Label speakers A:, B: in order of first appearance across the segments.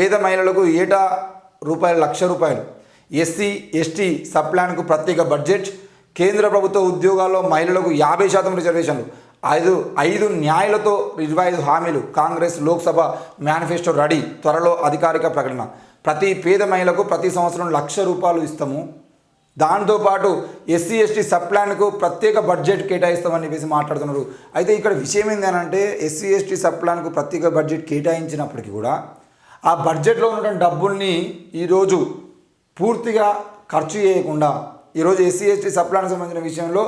A: పేద మహిళలకు ఏటా ₹1,00,000 ఎస్సీ ఎస్టీ సబ్ ప్లాన్కు ప్రత్యేక బడ్జెట్, కేంద్ర ప్రభుత్వ ఉద్యోగాల్లో మహిళలకు 50% రిజర్వేషన్లు, ఐదు న్యాయాలతో 25 హామీలు, కాంగ్రెస్ లోక్సభ మేనిఫెస్టో రెడీ, త్వరలో అధికారిక ప్రకటన. ప్రతి పేద మహిళకు ప్రతి సంవత్సరం ₹1,00,000 ఇస్తాము, దాంతోపాటు ఎస్సీ ఎస్టీ సబ్ ప్లాన్కు ప్రత్యేక బడ్జెట్ కేటాయిస్తామని చెప్పేసి మాట్లాడుతున్నారు. అయితే ఇక్కడ విషయం ఏంటంటే ఎస్సీ ఎస్టీ సబ్ ప్లాన్కు ప్రత్యేక బడ్జెట్ కేటాయించినప్పటికీ కూడా ఆ బడ్జెట్లో ఉన్నటువంటి డబ్బుల్ని ఈరోజు పూర్తిగా ఖర్చు చేయకుండా ఈరోజు ఎస్సీ ఎస్టీ సబ్ ప్లాన్కి సంబంధించిన విషయంలో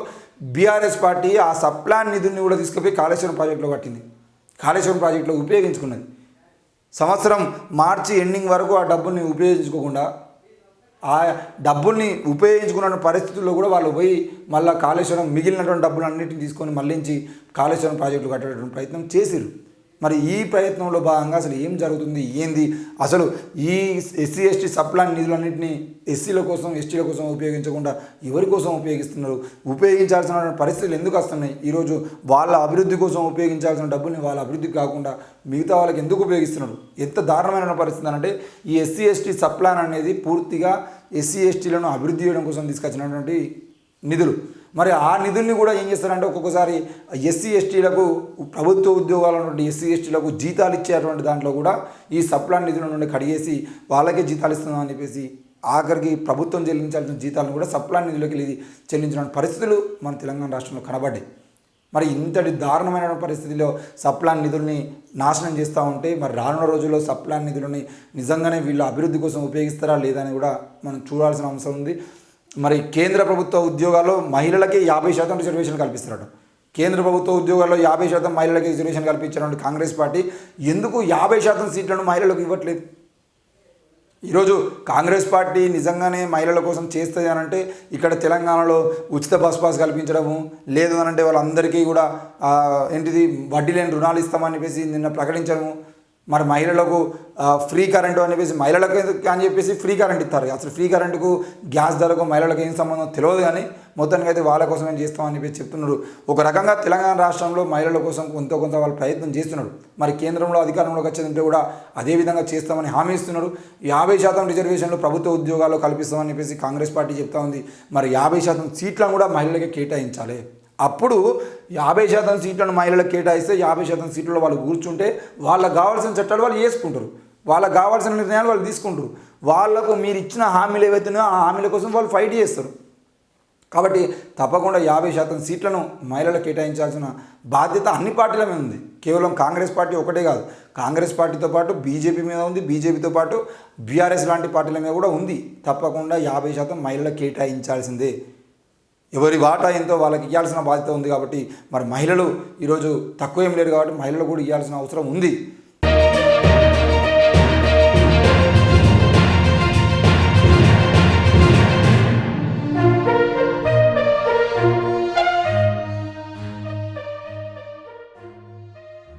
A: బీఆర్ఎస్ పార్టీ ఆ సబ్ ప్లాన్ నిధుల్ని కూడా తీసుకుపోయి కాళేశ్వరం ప్రాజెక్టులో కట్టింది, కాళేశ్వరం ప్రాజెక్టులో ఉపయోగించుకున్నది. సంవత్సరం మార్చి ఎండింగ్ వరకు ఆ డబ్బుల్ని ఉపయోగించుకోకుండా ఆ డబ్బుల్ని ఉపయోగించుకున్న పరిస్థితుల్లో కూడా వాళ్ళు పోయి మళ్ళీ కాళేశ్వరం మిగిలినటువంటి డబ్బులు అన్నింటిని తీసుకొని మళ్ళించి కాళేశ్వరం ప్రాజెక్టులు కట్టేటువంటి ప్రయత్నం చేసిరు. మరి ఈ ప్రయత్నంలో భాగంగా అసలు ఏం జరుగుతుంది ఏంది, అసలు ఈ ఎస్సీ ఎస్టీ సబ్ ప్లాన్ నిధులన్నింటినీ ఎస్సీల కోసం ఎస్టీల కోసం ఉపయోగించకుండా ఎవరి కోసం ఉపయోగిస్తున్నారు, ఉపయోగించాల్సిన పరిస్థితులు ఎందుకు వస్తున్నాయి, ఈరోజు వాళ్ళ అభివృద్ధి కోసం ఉపయోగించాల్సిన డబ్బుల్ని వాళ్ళ అభివృద్ధికి కాకుండా మిగతా వాళ్ళకి ఎందుకు ఉపయోగిస్తున్నారు, ఎంత దారుణమైన పరిస్థితి అంటే ఈ ఎస్సీ ఎస్టీ సబ్ ప్లాన్ అనేది పూర్తిగా ఎస్సీ ఎస్టీలను అభివృద్ధి చేయడం కోసం తీసుకొచ్చినటువంటి నిధులు. మరి ఆ నిధుల్ని కూడా ఏం చేస్తారంటే ఒక్కొక్కసారి ఎస్సీ ఎస్టీలకు ప్రభుత్వ ఉద్యోగాలు ఉన్నటువంటి ఎస్సీ ఎస్టీలకు జీతాలు ఇచ్చేటువంటి దాంట్లో కూడా ఈ సబ్ ప్లాన్ నిధుల నుండి కడిగేసి వాళ్ళకే జీతాలు ఇస్తున్నామని చెప్పేసి ఆఖరికి ప్రభుత్వం చెల్లించాల్సిన జీతాలను కూడా సబ్ ప్లాన్ నిధులకి చెల్లించిన పరిస్థితులు మన తెలంగాణ రాష్ట్రంలో కనబడ్డాయి. మరి ఇంతటి దారుణమైన పరిస్థితిలో సబ్ ప్లాన్ నిధుల్ని నాశనం చేస్తూ ఉంటే మరి రానున్న రోజుల్లో సబ్ ప్లాన్ నిధులని నిజంగానే వీళ్ళు అభివృద్ధి కోసం ఉపయోగిస్తారా లేదా అని కూడా మనం చూడాల్సిన అవసరం ఉంది. మరి కేంద్ర ప్రభుత్వ ఉద్యోగాల్లో మహిళలకి 50% రిజర్వేషన్ కల్పిస్తారట. కేంద్ర ప్రభుత్వ ఉద్యోగాల్లో 50% మహిళలకి రిజర్వేషన్ కల్పించినటువంటి కాంగ్రెస్ పార్టీ ఎందుకు 50% సీట్లను మహిళలకు ఇవ్వట్లేదు? ఈరోజు కాంగ్రెస్ పార్టీ నిజంగానే మహిళల కోసం చేస్తుంది అని అంటే ఇక్కడ తెలంగాణలో ఉచిత బస్ పాస్ కల్పించడము, లేదు అని అంటే వాళ్ళందరికీ కూడా ఏంటిది వడ్డీ లేని రుణాలు ఇస్తామని చెప్పేసి నిన్న ప్రకటించడము, మరి మహిళలకు ఫ్రీ కరెంటు అని చెప్పేసి మహిళలకు అని చెప్పేసి ఫ్రీ కరెంట్ ఇస్తారు. అసలు ఫ్రీ కరెంటుకు గ్యాస్ ధరకు మహిళలకు ఏం సంబంధం తెలియదు, కానీ మొత్తానికి అయితే వాళ్ళ కోసం ఏం చేస్తామని చెప్పేసి చెప్తున్నారు. ఒక రకంగా తెలంగాణ రాష్ట్రంలో మహిళల కోసం కొంత వాళ్ళు ప్రయత్నం చేస్తున్నారు. మరి కేంద్రంలో అధికారంలోకి వచ్చేదంటే కూడా అదేవిధంగా చేస్తామని హామీ ఇస్తున్నారు. 50% రిజర్వేషన్లు ప్రభుత్వ ఉద్యోగాల్లో కల్పిస్తామని చెప్పేసి కాంగ్రెస్ పార్టీ చెప్తా ఉంది. మరి 50% సీట్లను కూడా మహిళలకి కేటాయించాలి. అప్పుడు 50% సీట్లను మహిళలకు కేటాయిస్తే 50% సీట్లలో వాళ్ళు కూర్చుంటే వాళ్ళకు కావాల్సిన చట్టాలు వాళ్ళు చేసుకుంటారు, వాళ్ళకు కావాల్సిన నిర్ణయాలు వాళ్ళు తీసుకుంటారు. వాళ్ళకు మీరు ఇచ్చిన హామీలు ఏవైతున్నాయో ఆ హామీల కోసం వాళ్ళు ఫైట్ చేస్తారు. కాబట్టి తప్పకుండా 50% సీట్లను మహిళలకు కేటాయించాల్సిన బాధ్యత అన్ని పార్టీల మీద ఉంది. కేవలం కాంగ్రెస్ పార్టీ ఒకటే కాదు, కాంగ్రెస్ పార్టీతో పాటు బీజేపీ మీద ఉంది, బీజేపీతో పాటు బీఆర్ఎస్ లాంటి పార్టీల మీద కూడా ఉంది. తప్పకుండా 50% మహిళలకు కేటాయించాల్సిందే. ఎవరి వాటా ఎంతో వాళ్ళకి ఇవ్వాల్సిన బాధ్యత ఉంది. కాబట్టి మరి మహిళలు ఈరోజు తక్కువ ఏం లేరు కాబట్టి మహిళలు కూడా ఇవ్వాల్సిన అవసరం ఉంది.